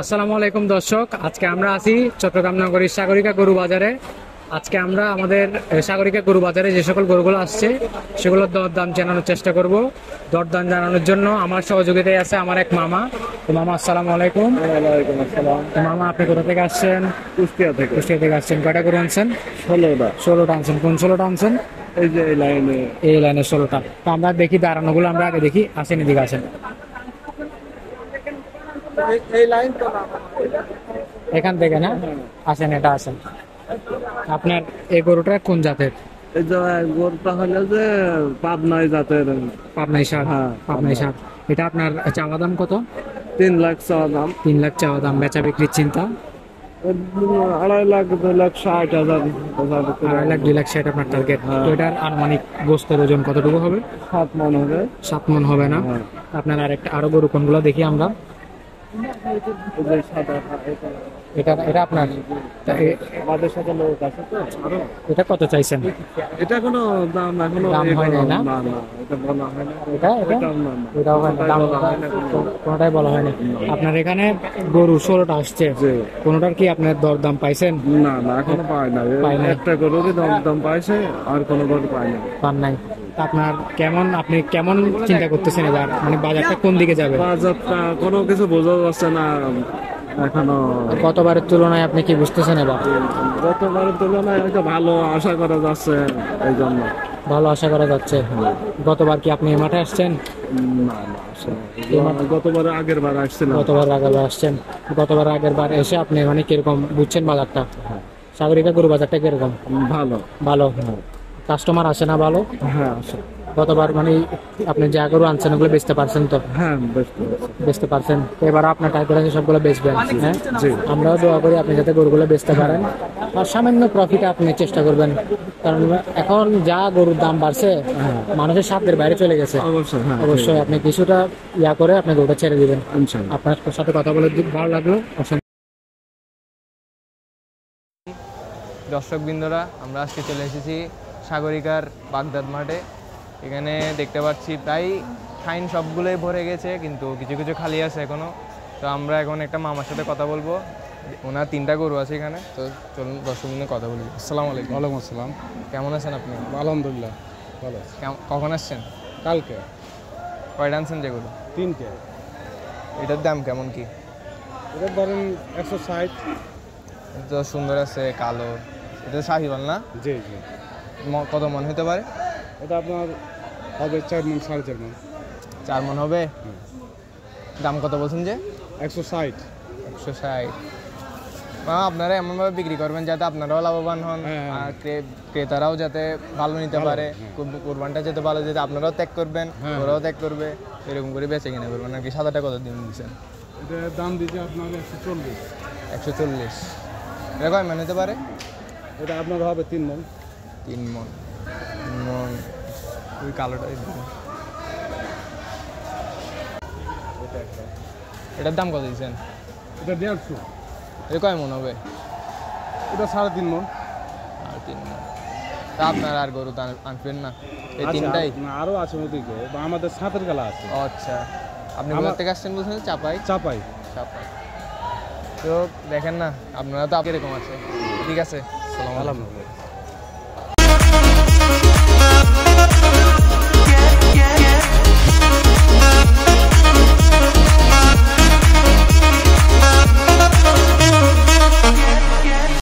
আসসালামু আলাইকুম দর্শক, আজকে আমরা আছি চট্টগ্রাম নগরীর সাগরিকা গরু বাজারে। আজকে আমরা আমাদের সাগরিকা গরু বাজারে যে সকল গরুগুলো আসছে সেগুলোর দরদাম জানানোর চেষ্টা করব। দরদাম জানানোর জন্য আমার সহযোগিতায় আছে আমার এক মামা। তো মামা আসসালামু আলাইকুম। ওয়ালাইকুম আসসালাম। তো মামা, আপনি কোথা থেকে আসছেন? কুষ্টিয়া থেকে। কুষ্টিয়া থেকে আসছেন। কয়টা গরু আনছেন? 16টা। 16টা আনছেন। কোন 16টা আনছেন? এই যে এই লাইনে। এই লাইনে 16টা। তো আমরা দেখি দাঁড়ানোগুলো আমরা আগে দেখি। আসেন, এদিকে আসেন। এই লাইন তো না। এখান থেকে না? আসেন, এটা আসেন। আপনার এই গরুটা কোন জাতের? এই যে গরুটা হলো যে পাবনাই জাতের। পাবনাই ষাট। হ্যাঁ, পাবনাই ষাট। এটা আপনার চাওয়া দাম কত? 3 লাখ চাওয়া দাম। 3 লাখ চাওয়া দাম। বেচা বিক্রির চিন্তা? 2.5 লাখ 2,60,000। 2.5 লাখ 2,60,000 আপনার টার্গেট। হ্যাঁ। তো এটার আনুমানিক গোস্তের ওজন কতটুকু হবে? 7 মন হবে। 7 মন হবে না? হ্যাঁ। আপনার আরো গরু কোনগুলো দেখি আমরা। এই যে সাদা এটা। এটা আপনার আমাদের সাথে লোক আছে তো আরো। এটা কত চাইছেন? এটা কোনো দাম এখনো দাম হয় নাই না? না না, এটা বলা হয় না। এটাও না না। এটাও হয় না, দাম বলা হয় না। কোনোটাই বলা হয়নি। আপনার এখানে গরু 16টা আসছে, জি। কোনোটার কি আপনার দরদাম পাইছেন? না না, এখনো পাই না। পাই নাই। একটা গরুরই দাম পাইছে, আর কোনো গরু পাই না। পান নাই? তা আপনি কেমন চিন্তা করতেছেন এবার, মানে বাজারটা কোন দিকে যাবে? বাজারটা কোনো কিছু বোঝা যাচ্ছে না এখনো। গতবারের তুলনায় আপনি কি বুঝতেছেন এবার? গতবারের তুলনায় হয়তো ভালো আশা করা যাচ্ছে, এই জন্য। ভালো আশা করা যাচ্ছে। গতবার কি আপনি এই মাঠে আসছেন? না না, গতবার আগের বার আসছিলাম। গতবার আগেরবার আসছেন। গতবার আগেরবার এসে আপনি মানে কিরকম বুঝছেন বাজারটা? সাগরিকা গরু বাজারটা কিরকম? ভালো। ভালো। কাস্টমার আসে না ভালো? হ্যাঁ আছে। গতবার মানে আপনি যা গরু আনছেন ওগুলো বেচতে পারছেন তো? হ্যাঁ বেচতে পারছেন। তো এবার আপনার টার্গেট আছে সবগুলো বেচবেন। হ্যাঁ, জি। আমরাও দোয়া করি আপনি যাতে গরুগুলো বেচতে পারেন, আর সামান্য প্রফিট আপনি চেষ্টা করবেন। কারণ এখন যা গরুর দাম বাড়ছে, মানুষের সাধ্যের বাইরে চলে গেছে। অবশ্যই। হ্যাঁ, অবশ্যই আপনি কিছুটা করে আপনি গরুটা ছেড়ে দিবেন। ইনশাআল্লাহ। আপনার সাথে কথা বলে ভালো লাগলো। দর্শক বৃন্দরা, আমরা আজকে চলে এসেছি সাগরিকার বাগদাদ মাঠে। এখানে দেখতে পাচ্ছি প্রায় ফাইন সবগুলোই ভরে গেছে, কিন্তু কিছু কিছু খালি আছে এখনো। তো আমরা এখন একটা মামার সাথে কথা বলবো। ওনার 3টা গরু আছে এখানে। তো চলুন দর্শক বৃন্দ কথা বলি। আসসালামু আলাইকুম। ওয়ালাইকুম আসসালাম। কেমন আছেন আপনি? আলহামদুলিল্লাহ ভালো। কখন আসছেন? কালকে কয়টা আনছেন যে গরু? 3টে। এটার দাম কেমন কি? এটা ধরেন 160। এটা তো সুন্দর আছে, কালো। এটা শাহিওয়াল না? জি জি। কত মন হতে পারে? এটা আপনার হবে 4 মন 4.5 মন। 4 মন হবে। দাম কত বলছেন যে? 160। 160। আপনারা এমনভাবে বিক্রি করবেন যাতে আপনারাও লাভবান হন, আর ক্রেতারাও যাতে ভালো নিতে পারে। কোরবানটা যাতে ভালো, যাতে আপনারাও ত্যাগ করবেন, ওরাও ত্যাগ করবে, এরকম করে বেঁচে কিনে করবেন। আর কি সাদাটা কত দিন দিচ্ছেন? এটার দাম দিচ্ছে আপনার 140। 140। এটা কয় মন হতে পারে? এটা আপনার হবে 3 মন। 3 মন। 3 মন। ওই কালোটা এটার দাম কত দিচ্ছেন? এটা 150। এটা কয় মন হবে? এটা 3.5 মন। আর 3 মন। তা আপনার আর গরু তো আনবেন না? এই 3টাই? আরো আছে ওদিকে, আমাদের সাতের গালা আছে। ও আচ্ছা। আপনি কোথা থেকে আসছেন বলছেন? চাপাই। চাপাই। তো দেখেন না, আপনারা তো এরকম আছে। ঠিক আছে, সালাম আলাইকুম।